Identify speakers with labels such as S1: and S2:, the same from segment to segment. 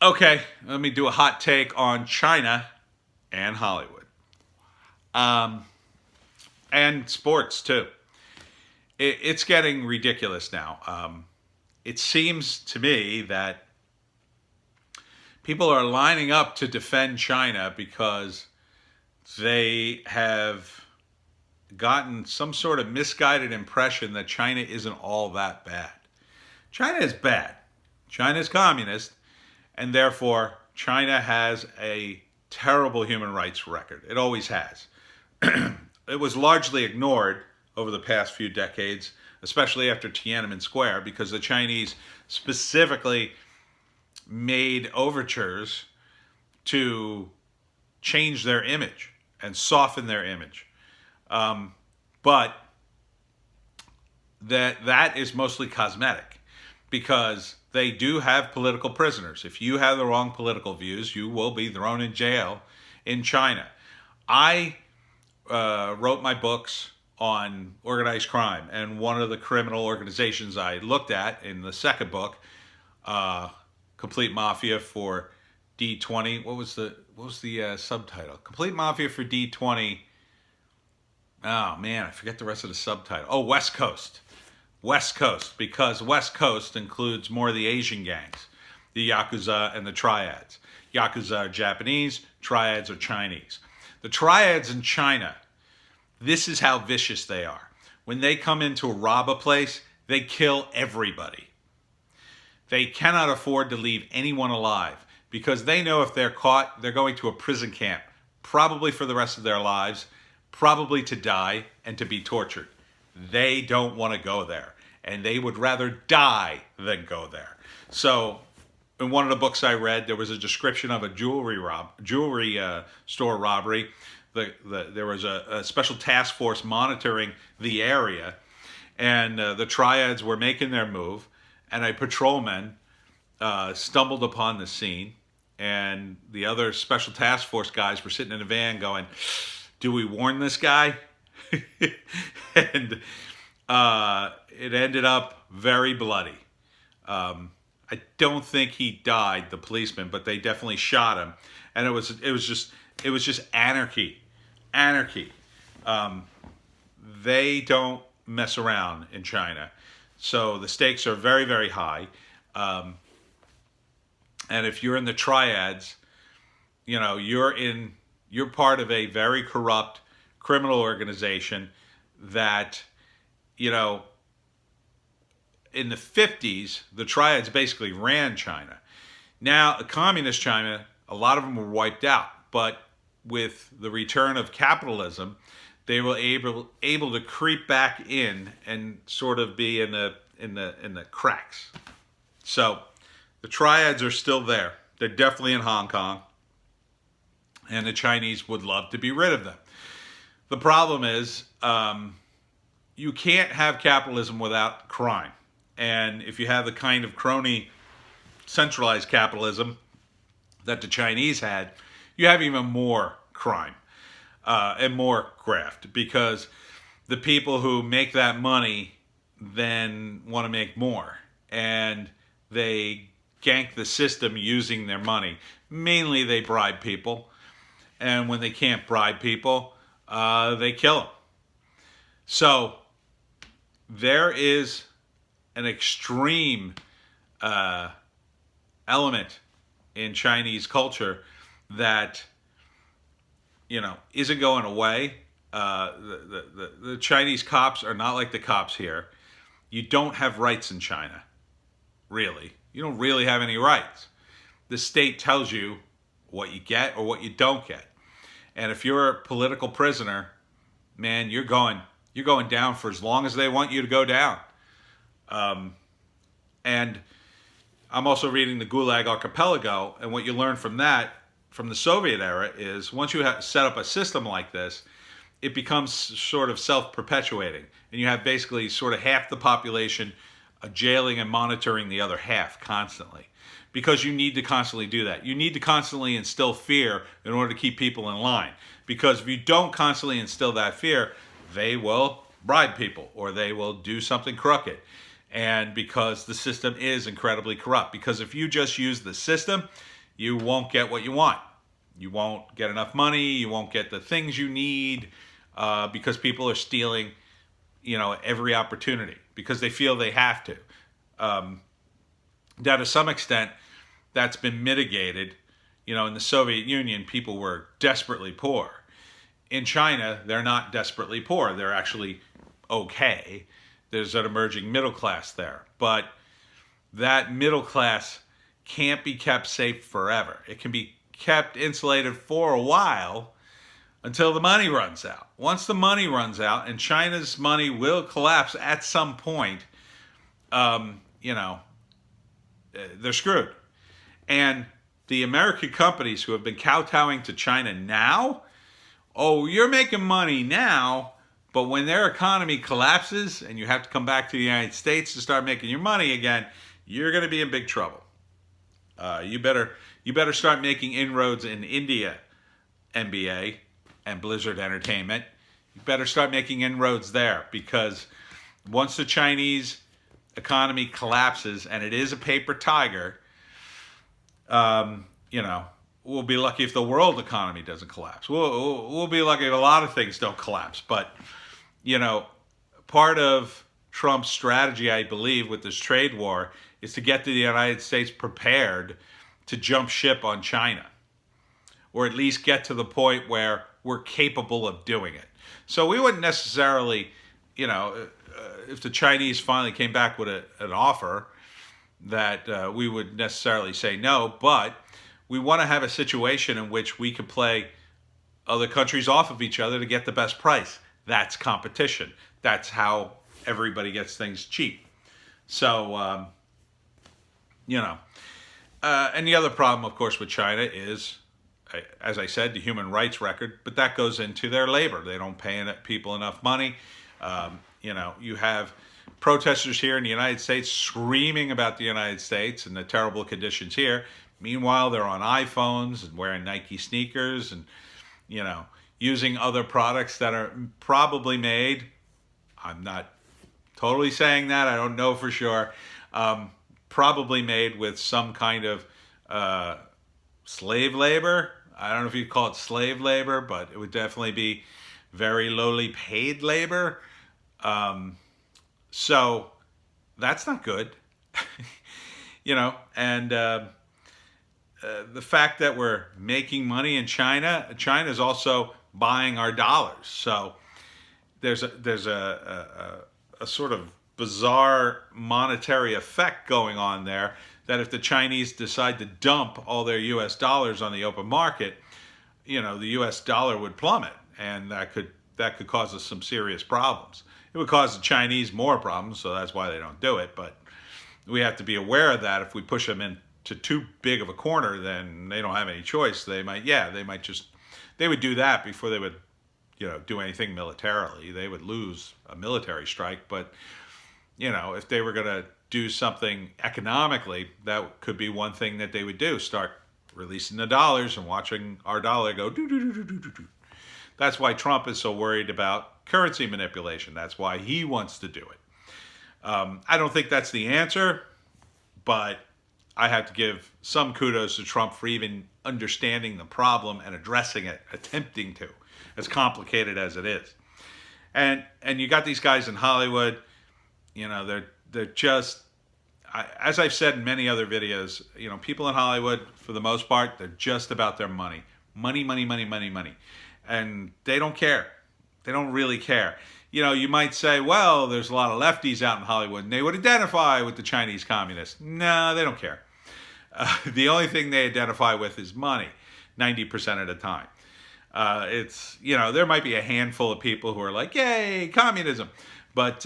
S1: Okay, let me do a hot take on China and Hollywood, um, and sports too. It's getting ridiculous now. It seems to me that people are lining up to defend China because they have gotten some sort of misguided impression that China isn't all that bad. China is bad. China is communist, and therefore China has a terrible human rights record. It always has. It was largely ignored over the past few decades, especially after Tiananmen Square, because the Chinese specifically made overtures to change their image and soften their image. But that is mostly cosmetic because they do have political prisoners. If you have the wrong political views, you will be thrown in jail in China. I wrote my books on organized crime, and one of the criminal organizations I looked at in the second book, Complete Mafia for D20. What was the subtitle? Complete Mafia for D20. Oh man, I forget the rest of the subtitle. Oh, West Coast. West Coast, because West Coast includes more of the Asian gangs, the Yakuza and the Triads. Yakuza are Japanese, Triads are Chinese. The Triads in China, this is how vicious they are. When they come in to rob a place, they kill everybody. They cannot afford to leave anyone alive because they know if they're caught, they're going to a prison camp, probably for the rest of their lives, probably to die and to be tortured. They don't want to go there, and they would rather die than go there. So, in one of the books I read, there was a description of a jewelry store robbery. There was a special task force monitoring the area, and the Triads were making their move, and a patrolman stumbled upon the scene, and the other special task force guys were sitting in a van going, "Do we warn this guy?" And it ended up very bloody. I don't think he died, the policeman, but they definitely shot him, and it was just anarchy. They don't mess around in China, so the stakes are very, very high. And if you're in the Triads, you're part of a very corrupt criminal organization that, in the 50s, the Triads basically ran China. Now, communist China, a lot of them were wiped out, but with the return of capitalism, they were able to creep back in and sort of be in the cracks. So, the Triads are still there. They're definitely in Hong Kong, and the Chinese would love to be rid of them. The problem is, you can't have capitalism without crime. And if you have the kind of crony centralized capitalism that the Chinese had, you have even more crime and more graft, because the people who make that money then want to make more. And they gank the system using their money. Mainly they bribe people. And when they can't bribe people, they kill them. So there is an extreme element in Chinese culture that isn't going away. The Chinese cops are not like the cops here. You don't have rights in China, really. You don't really have any rights. The state tells you what you get or what you don't get. And if you're a political prisoner, man, you're going down for as long as they want you to go down. And I'm also reading the Gulag Archipelago, and what you learn from that, from the Soviet era, is once you set up a system like this, it becomes sort of self-perpetuating. And you have basically sort of half the population jailing and monitoring the other half constantly. Because you need to constantly do that. You need to constantly instill fear in order to keep people in line. Because if you don't constantly instill that fear, they will bribe people or they will do something crooked. And because the system is incredibly corrupt. Because if you just use the system, you won't get what you want. You won't get enough money. You won't get the things you need because people are stealing, every opportunity because they feel they have to. Now, to some extent, that's been mitigated. In the Soviet Union, people were desperately poor. In China, they're not desperately poor. They're actually okay. There's an emerging middle class there. But that middle class can't be kept safe forever. It can be kept insulated for a while until the money runs out. Once the money runs out, and China's money will collapse at some point, they're screwed. And the American companies who have been kowtowing to China now, oh, you're making money now, but when their economy collapses and you have to come back to the United States to start making your money again, you're going to be in big trouble. You better start making inroads in India, NBA, and Blizzard Entertainment. You better start making inroads there because once the Chinese economy collapses, and it is a paper tiger, we'll be lucky if the world economy doesn't collapse. We'll be lucky if a lot of things don't collapse. But, part of Trump's strategy, I believe, with this trade war is to get the United States prepared to jump ship on China, or at least get to the point where we're capable of doing it. So we wouldn't necessarily, if the Chinese finally came back with an offer, that we would necessarily say no, but we want to have a situation in which we could play other countries off of each other to get the best price. That's competition. That's how everybody gets things cheap. So, and the other problem, of course, with China is, as I said, the human rights record, but that goes into their labor. They don't pay people enough money. You have protesters here in the United States screaming about the United States and the terrible conditions here. Meanwhile, they're on iPhones and wearing Nike sneakers and, using other products that are probably made. I'm not totally saying that. I don't know for sure. Probably made with some kind of slave labor. I don't know if you'd call it slave labor, but it would definitely be very lowly paid labor. So that's not good, and the fact that we're making money in China is also buying our dollars. So there's a sort of bizarre monetary effect going on there that if the Chinese decide to dump all their U.S. dollars on the open market, the U.S. dollar would plummet, and that could cause us some serious problems. It would cause the Chinese more problems, so that's why they don't do it. But we have to be aware of that. If we push them into too big of a corner, then they don't have any choice. They would do that before they would, do anything militarily. They would lose a military strike. But, if they were going to do something economically, that could be one thing that they would do. Start releasing the dollars and watching our dollar go do. That's why Trump is so worried about currency manipulation. That's why he wants to do it. I don't think that's the answer, but I have to give some kudos to Trump for even understanding the problem and addressing it, attempting to, as complicated as it is. And you got these guys in Hollywood, they're just, as I've said in many other videos, people in Hollywood, for the most part, they're just about their money. Money. And they don't care. They don't really care. You might say, well, there's a lot of lefties out in Hollywood, and they would identify with the Chinese communists. No, they don't care. The only thing they identify with is money, 90% of the time. There might be a handful of people who are like, yay, communism. But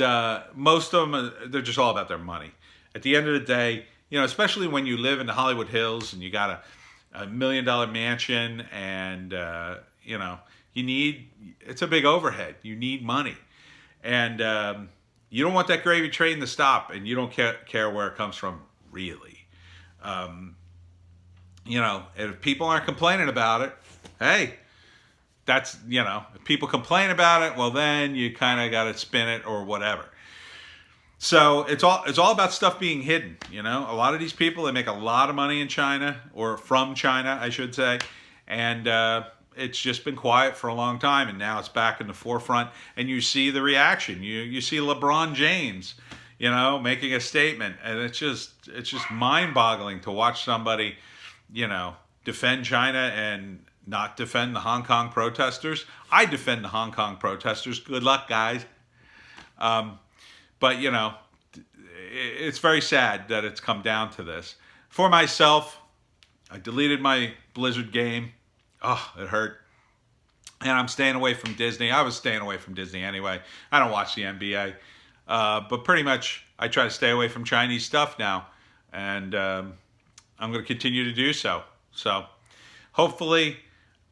S1: most of them, they're just all about their money. At the end of the day, especially when you live in the Hollywood Hills and you got a $1 million mansion and, it's a big overhead. You need money. And you don't want that gravy train to stop, and you don't care where it comes from, really. If people aren't complaining about it, hey, that's, if people complain about it, well, then you kind of got to spin it or whatever. So it's all about stuff being hidden. You know, a lot of these people, they make a lot of money in China, or from China, I should say, and it's just been quiet for a long time, and now it's back in the forefront. And you see the reaction. You see LeBron James, you know, making a statement, and it's just mind-boggling to watch somebody, you know, defend China and not defend the Hong Kong protesters. I defend the Hong Kong protesters. Good luck, guys. But, you know, it's very sad that it's come down to this. For myself, I deleted my Blizzard game. Oh, it hurt. And I'm staying away from Disney. I was staying away from Disney anyway. I don't watch the NBA. But pretty much, I try to stay away from Chinese stuff now. And I'm going to continue to do so. So hopefully,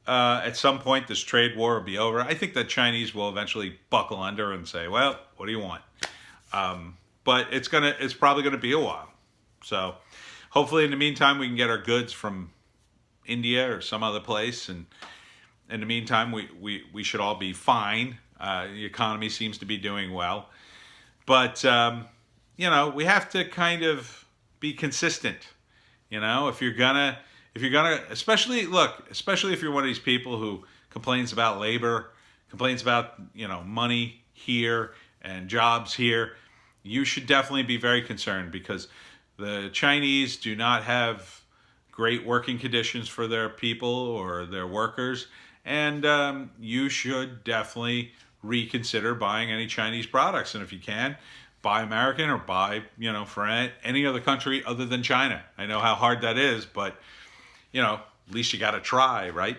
S1: at some point, this trade war will be over. I think the Chinese will eventually buckle under and say, well, what do you want? But it's probably gonna be a while. So hopefully in the meantime we can get our goods from India or some other place, and in the meantime we should all be fine. The economy seems to be doing well, but you know, we have to kind of be consistent. You know, if you're gonna especially if you're one of these people who complains about labor, complains about, you know, money here and jobs here, you should definitely be very concerned, because the Chinese do not have great working conditions for their people or their workers, and you should definitely reconsider buying any Chinese products. And if you can, buy American, or buy, you know, for any other country other than China. I know how hard that is, but, you know, at least you got to try, right?